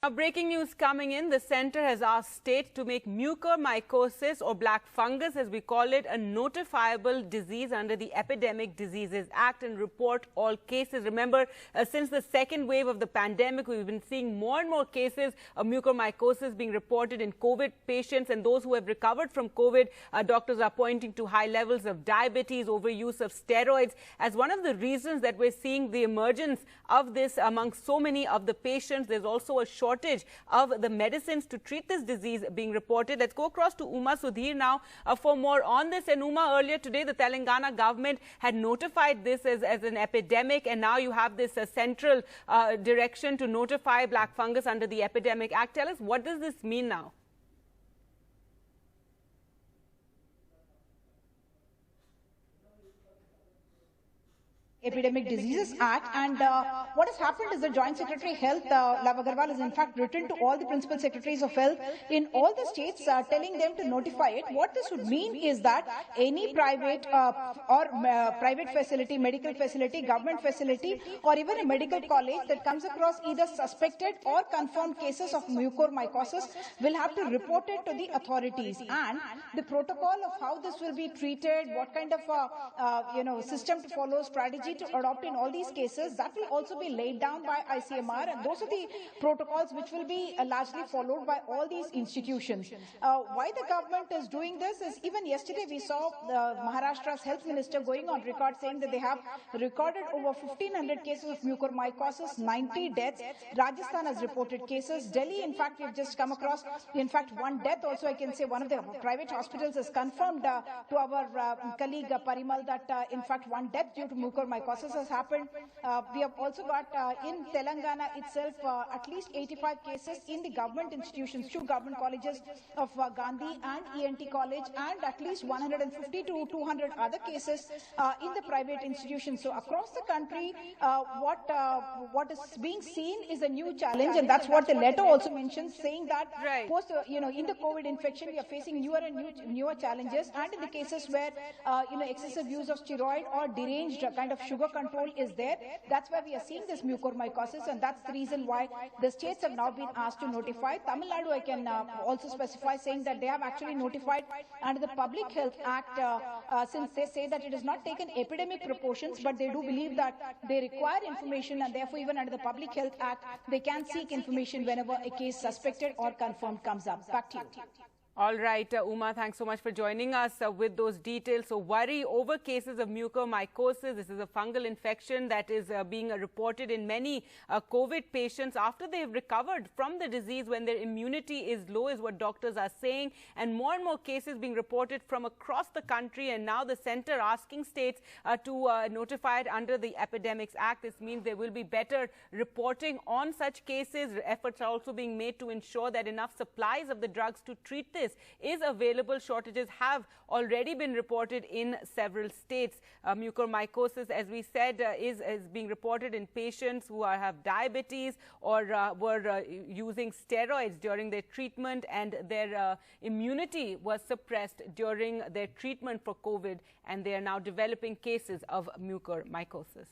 Now, breaking news coming in, the centre has asked states to make mucormycosis or black fungus, as we call it, a notifiable disease under the Epidemic Diseases Act and report all cases. Remember, since the second wave of the pandemic, we've been seeing more and more cases of mucormycosis being reported in COVID patients, and those who have recovered from COVID, doctors are pointing to high levels of diabetes, overuse of steroids as one of the reasons that we're seeing the emergence of this among so many of the patients. There's also a shortage of the medicines to treat this disease being reported. Let's go across to Uma Sudhir now for more on this. And Uma, earlier today, the Telangana government had notified this as an epidemic, and now you have this central direction to notify black fungus under the Epidemic Act. Tell us, what does this mean now? Epidemic Diseases Act, and what has happened is the Joint Secretary Health, Love Agarwal, has in fact written to all the Principal Secretaries of Health in all the states telling them to notify it. What this would mean is that any private private facility, medical facility, government facility, or even a medical college that comes across either suspected or confirmed cases of mucormycosis will have to report it to the authorities, and the protocol of how this will be treated, what kind of system to follow, strategy to adopt in all these cases, that will also be laid down by ICMR, and those are the protocols which will be largely followed by all these institutions. Why the government is doing this is, even yesterday we saw Maharashtra's health minister going on record saying that they have recorded over 1,500 cases of mucormycosis, 90 deaths. Rajasthan has reported cases. Delhi, in fact, we've just come across, in fact, one death also. I can say one of the private hospitals has confirmed to our colleague Parimal that, in fact, one death due to mucormycosis has happened. We have also got in Telangana itself at least 85 cases in the government institutions, two government colleges of Gandhi and ENT College, and at least 150 to 200 other cases in the private institutions. So across the country, what is being seen is a new challenge, and that's what the letter also mentions, saying that post, in the COVID infection, we are facing newer and newer challenges, and in the cases where excessive use of steroid or deranged kind of sugar control is there, that's why we are seeing this mucormycosis, and that's the reason why the states have now been asked to notify. Tamil Nadu, I can also specify, saying that they have actually notified under the Public Health Act, since they say that it has not taken epidemic proportions, but they do believe that they require information, and therefore even under the Public Health Act, they can seek information whenever a case suspected or confirmed comes up. Back to you. All right, Uma, thanks so much for joining us with those details. So, worry over cases of mucormycosis. This is a fungal infection that is being reported in many COVID patients after they have recovered from the disease when their immunity is low, is what doctors are saying. And more cases being reported from across the country. And now the centre asking states to notify it under the Epidemics Act. This means there will be better reporting on such cases. Efforts are also being made to ensure that enough supplies of the drugs to treat this is available. Shortages have already been reported in several states. Mucormycosis, as we said, is being reported in patients who have diabetes or were using steroids during their treatment, and their immunity was suppressed during their treatment for COVID, and they are now developing cases of mucormycosis.